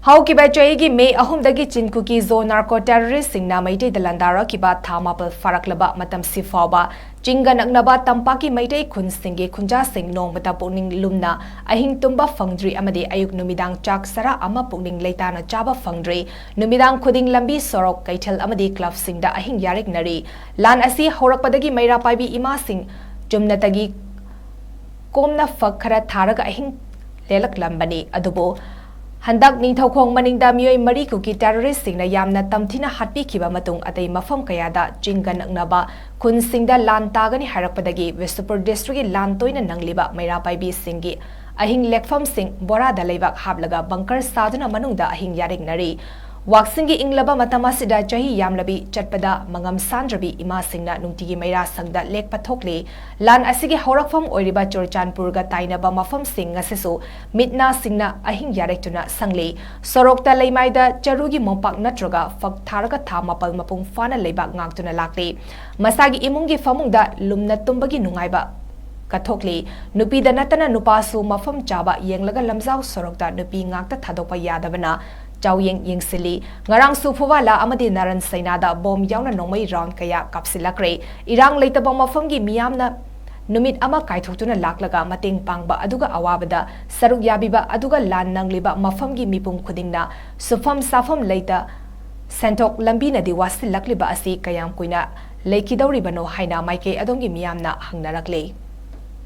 ꯍꯧꯈꯤꯕ ꯆꯍꯤꯒꯤ ꯃꯦ 3ꯗꯒꯤ ꯆꯤꯟꯀꯨꯀꯤ zone narco ꯇꯦꯔꯣꯔꯤꯁꯁꯤꯡꯅ ꯃꯩꯇꯩꯗ ꯂꯥꯟꯗꯥꯔꯛꯈꯤꯕ ꯊꯥ 4 ꯐꯥꯔꯛꯂꯕ ꯃꯇꯝꯁꯤ ꯐꯥꯎꯕ ꯆꯤꯡꯒ ꯅꯛꯅꯕ ꯇꯝꯄꯥꯛꯀꯤ ꯃꯩꯇꯩ ꯈꯨꯟꯁꯤꯡꯒꯤ ꯈꯨꯟꯖꯥꯁꯤꯡ ꯅꯣꯡꯃꯇ ꯄꯨꯛꯅꯤꯡ ꯂꯨꯝꯅ ꯑꯍꯤꯡ ꯇꯨꯝꯕ ꯐꯪꯗ꯭ꯔꯤ ꯑꯃꯗꯤ ꯑꯌꯨꯛ ꯅꯨꯃꯤꯗꯥꯡ ꯆꯥꯛ ꯆꯔꯥ ꯑꯃ ꯄꯨꯛꯅꯤꯡ ꯂꯩꯇꯥꯅ ꯆꯥꯕ ꯐꯪꯗ꯭ꯔꯤ ꯅꯨꯃꯤꯗꯥꯡ ꯈꯨꯗꯤꯡ ꯂꯝꯕꯤ ꯁꯣꯔꯣꯛ ꯀꯩꯊꯦꯜ ꯑꯃꯗꯤ ꯀ꯭ꯂꯕꯁꯤꯡꯗ ꯑꯍꯤꯡ ꯌꯥꯔꯦꯛꯅꯔꯤ ꯂꯥꯟ ꯑꯁꯤ ꯍꯧꯔꯛꯄꯗꯒꯤ ꯃꯩꯔꯥ ꯄꯥꯏꯕꯤ ꯏꯃꯥꯁꯤꯡ ꯆꯨꯝꯅꯇꯒꯤ ꯀꯣꯝꯅ ꯐꯛ ꯈꯔ ꯊꯥꯔꯒ ꯑꯍꯤꯡ ꯂꯦꯜꯂꯛꯂꯝꯕꯅꯤ ꯑꯗꯨꯕꯨ ꯍꯟꯗꯛ ꯅꯤꯡꯊꯧꯈꯣꯡ ꯃꯅꯤꯡꯗ ꯃꯤꯑꯣꯏ 4 ꯀꯨꯀꯤ ꯇꯦꯔꯣꯔꯤꯁꯁꯤꯡꯅ ꯌꯥꯝꯅ ꯇꯝꯊꯤꯅ ꯍꯥꯠꯄꯤꯈꯤꯕ ꯃꯇꯨꯡ ꯑꯇꯩ ꯃꯐꯝ ꯀꯌꯥꯗ ꯆꯤꯡꯒ ꯅꯛꯅꯕ ꯈꯨꯟꯁꯤꯡꯗ ꯂꯥꯟ ꯇꯥꯒꯅꯤ ꯍꯥꯏꯔꯛꯄꯗꯒꯤ ꯕꯤꯁꯅꯨꯄꯨꯔ ꯗꯤꯁꯇ꯭ꯔꯤꯛꯀꯤ ꯂꯥꯟ ꯇꯣꯏꯅ ꯅꯪꯂꯤꯕ ꯃꯩꯔꯥ ꯄꯥꯏꯕꯤꯁꯤꯡꯒꯤ ꯑꯍꯤꯡ ꯂꯦꯛꯐꯝꯁꯤꯡ ꯕꯣꯔꯥꯗ ꯂꯩꯕꯥꯛ ꯍꯥꯞꯂꯒ ꯕꯪꯀꯔ ꯁꯥꯗꯨꯅ ꯃꯅꯨꯡꯗ ꯑꯍꯤꯡ ꯌꯥꯔꯦꯛꯅꯔꯤ ꯋꯥꯛꯁꯤꯡꯒꯤ ꯏꯪꯂꯕ ꯃꯇꯝ ꯑꯁꯤꯗ ꯆꯍꯤ ꯌꯥꯝꯂꯕꯤ ꯆꯠꯄꯗ ꯃꯉꯝ ꯁꯥꯟꯗ꯭ꯔꯕꯤ ꯏꯃꯥꯁꯤꯡꯅ ꯅꯨꯡꯇꯤꯒꯤ ꯃꯩꯔꯥ ꯁꯪꯗ ꯂꯦꯛꯄ ꯊꯣꯛꯂꯤ ꯂꯥꯟ ꯑꯁꯤꯒꯤ ꯍꯧꯔꯛꯐꯝ ꯑꯣꯏꯔꯤꯕ ꯆꯨꯔꯆꯥꯟꯄꯨꯔꯒ ꯇꯥꯏꯅꯕ ꯃꯐꯝꯁꯤꯡ ꯉꯁꯤꯁꯨ ꯃꯤꯠꯅꯥꯁꯤꯡꯅ ꯑꯍꯤꯡ ꯌꯥꯔꯦꯛꯇꯨꯅ ꯁꯪꯂꯤ ꯁꯣꯔꯣꯛꯇ ꯂꯩꯃꯥꯏꯗ ꯆꯔꯨꯒꯤ ꯃꯣꯝꯄꯥꯛ ꯅꯠꯇ꯭ꯔꯒ ꯐꯛ ꯊꯥꯔꯒ ꯊꯥ 4 ꯃꯄꯨꯡ ꯐꯥꯅ ꯂꯩꯕꯥꯛ ꯉꯥꯛꯇꯨꯅ ꯂꯥꯛꯂꯤ ꯃꯁꯥꯒꯤ ꯏꯃꯨꯡꯒꯤ ꯐꯃꯨꯡꯗ ꯂꯨꯝꯅ ꯇꯨꯝꯕꯒꯤ ꯅꯨꯡꯉꯥꯏꯕ ꯀꯊꯣꯛꯂꯤ ꯅꯨꯄꯤꯗ ꯅꯠꯇꯅ ꯅꯨꯄꯥꯁꯨ ꯃꯐꯝ ꯆꯥꯕ ꯌꯦꯡꯂꯒ ꯂꯝꯖꯥꯎ ꯁꯣꯔꯣꯛꯇ ꯅꯨꯄꯤ ꯉꯥꯛꯇ ꯊꯥꯗꯣꯛꯄ ꯌꯥꯗꯕꯅ ꯆꯥꯎꯌꯦꯡ ꯌꯦꯡꯁꯤꯜꯂꯤ ꯉꯔꯥꯡꯁꯨ ꯐꯨꯋꯥꯂꯥ ꯑꯃꯗꯤ ꯅꯔꯟ ꯁꯩꯅꯥꯗ ꯕꯣꯝ ꯌꯥꯎꯅ ꯅꯣꯡꯃꯩ ꯔꯥꯎꯟ ꯀꯌꯥ ꯀꯥꯞꯁꯤꯜꯂꯛꯈ꯭ꯔꯦ ꯏꯔꯥꯡ ꯂꯩꯇꯕ ꯃꯐꯝꯒꯤ ꯃꯤꯌꯥꯝꯅ ꯅꯨꯃꯤꯠ ꯑꯃ ꯀꯥꯏꯊꯣꯛꯇꯨꯅ ꯂꯥꯛꯂꯒ ꯃꯇꯦꯡ ꯄꯥꯡꯕ ꯑꯗꯨꯒ ꯑꯋꯥꯕꯗ ꯁꯔꯨꯛ ꯌꯥꯕꯤꯕ ꯑꯗꯨꯒ ꯂꯥꯟ ꯅꯪꯂꯤꯕ ꯃꯐꯝꯒꯤ ꯃꯤꯄꯨꯝ ꯈꯨꯗꯤꯡꯅ ꯁꯨꯐꯝ ꯁꯥꯐꯝ ꯂꯩꯇ ꯁꯦꯟꯊꯣꯛ ꯂꯝꯕꯤꯅꯗꯤ ꯋꯥꯁꯤꯜꯂꯛꯂꯤꯕ ꯑꯁꯤ ꯀꯌꯥꯝ ꯀꯨꯏꯅ ꯂꯩꯈꯤꯗꯧꯔꯤꯕꯅꯣ ꯍꯥꯏꯅ ꯃꯥꯏꯀꯩ ꯑꯗꯣꯝꯒꯤ ꯃꯤꯌꯥꯝꯅ ꯍꯪꯅꯔꯛꯂꯤ